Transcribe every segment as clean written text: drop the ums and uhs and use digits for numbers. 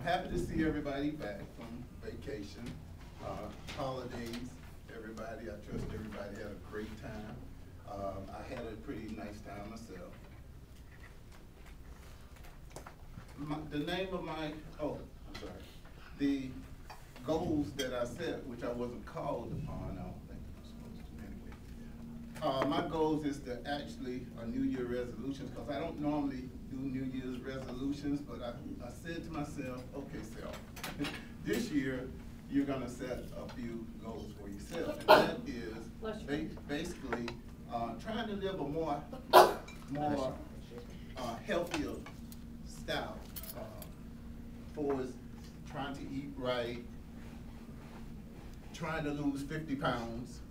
happy to see everybody back from vacation, holidays. Everybody, I trust everybody had a great time. I had a pretty nice time myself. The name of my, the goals that I set, which I wasn't called upon, I don't think I'm supposed to anyway. My goals is to actually, New Year resolutions, because I don't normally do New Year's resolutions, but I said to myself, okay, self, this year, you're gonna set a few goals for yourself. And that is basically trying to live a more healthier style. For trying to eat right, trying to lose 50 pounds,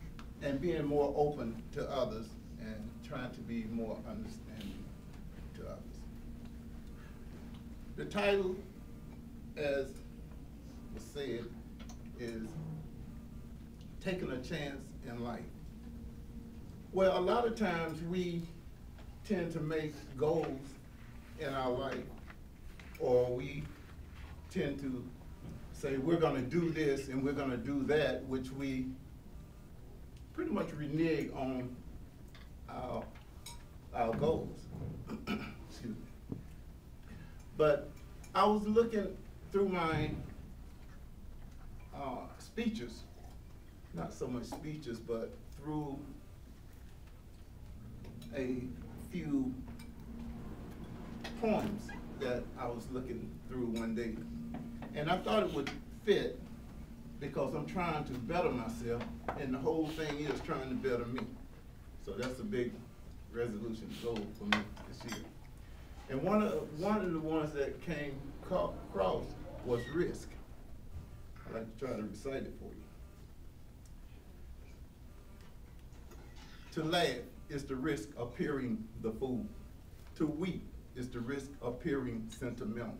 and being more open to others, and trying to be more understanding to others. The title, as was said, is taking a chance in life. Well, a lot of times we tend to make goals in our life, or we tend to say we're going to do this and we're going to do that, which we pretty much renege on our goals. Excuse me. But I was looking through my speeches, not so much speeches, but through a few poems that I was looking through one day. And I thought it would fit because I'm trying to better myself, and the whole thing is trying to better me. So that's a big resolution goal for me this year. And one of the ones that came across was risk. I'd like to try to recite it for you. To laugh is the risk appearing the fool. To weep is the risk appearing sentimental.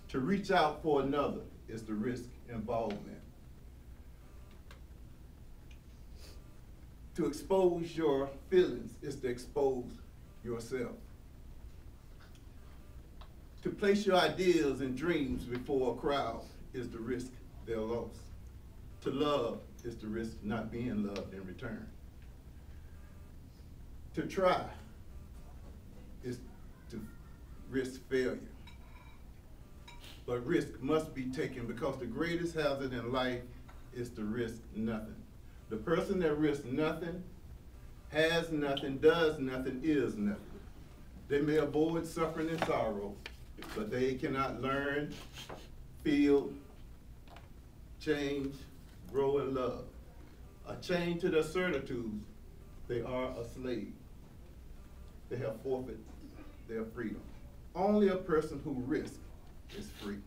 To reach out for another is the risk involvement. To expose your feelings is to expose yourself. To place your ideas and dreams before a crowd is the risk they're lost. To love is the risk not being loved in return. To try is to risk failure. But risk must be taken because the greatest hazard in life is to risk nothing. The person that risks nothing, has nothing, does nothing, is nothing. They may avoid suffering and sorrow, but they cannot learn, feel, change, grow, and love. A chain to their certitudes, they are a slave. They have forfeit their freedom. Only a person who risks is free.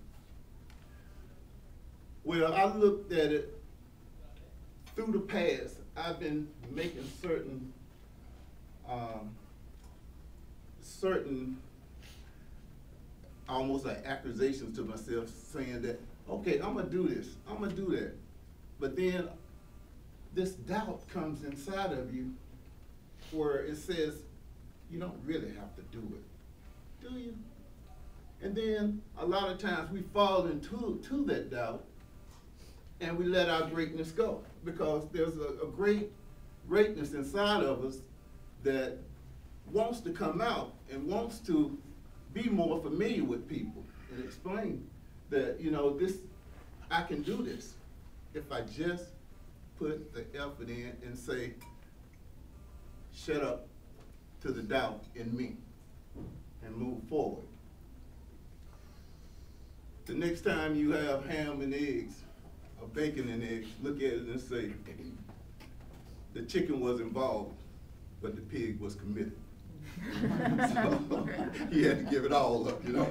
Well, I looked at it through the past. I've been making certain almost like accusations to myself, saying that, okay, I'm gonna do this, I'm gonna do that. But then this doubt comes inside of you where it says, you don't really have to do it, do you? And then a lot of times we fall into that doubt and we let our greatness go, because there's a greatness inside of us that wants to come out and wants to be more familiar with people and explain that, you know, I can do this if I just put the effort in and say, shut up to the doubt in me and move forward. The next time you have ham and eggs, or bacon and eggs, look at it and say, the chicken was involved, but the pig was committed. So he had to give it all up, you know.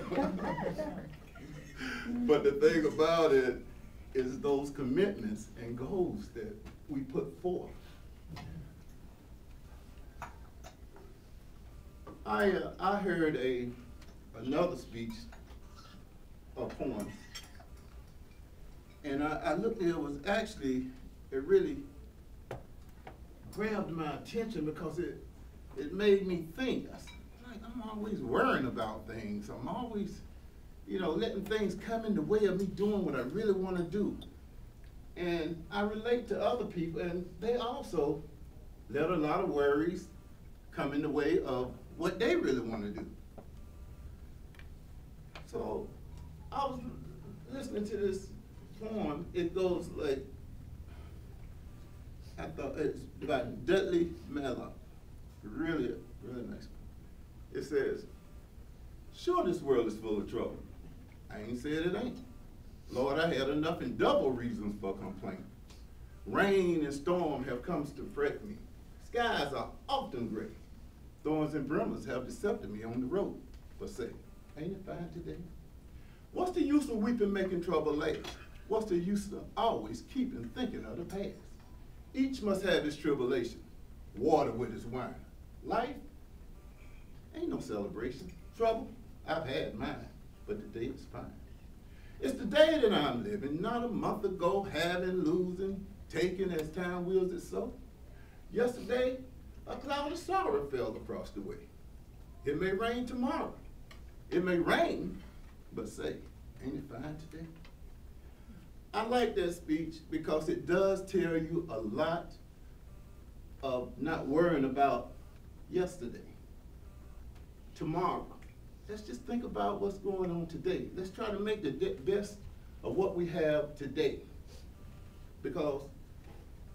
But the thing about it is those commitments and goals that we put forth. I heard another speech, a poem, and I looked at it, it really grabbed my attention because it made me think. I'm always worrying about things. I'm always you know, letting things come in the way of me doing what I really want to do. And I relate to other people, and they also let a lot of worries come in the way of what they really want to do. So I was listening to this poem. It goes like, I thought it's by Dudley Mallock. Really, really nice. It says, sure, this world is full of trouble. I ain't said it ain't. Lord, I had enough and double reasons for complaint. Rain and storm have come to fret me. Skies are often gray. Thorns and brambles have decepted me on the road. But say, ain't it fine today? What's the use of weeping making trouble last? What's the use of always keeping thinking of the past? Each must have his tribulation, water with his wine. Life ain't no celebration. Trouble, I've had mine, but today is fine. It's the day that I'm living, not a month ago, having, losing, taking as time wills it so. Yesterday, a cloud of sorrow fell across the way. It may rain tomorrow. It may rain, but say, ain't it fine today? I like that speech because it does tell you a lot of not worrying about yesterday, tomorrow. Let's just think about what's going on today. Let's try to make the best of what we have today, because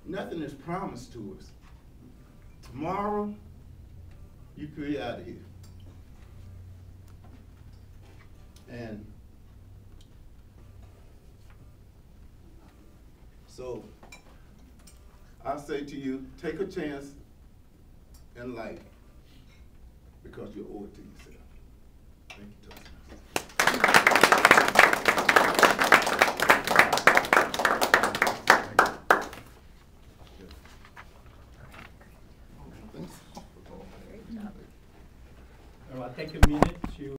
nothing is promised to us. Tomorrow, you could be out of here. And so I say to you, take a chance in life because you owe it to yourself. Thank you, I'll take a minute to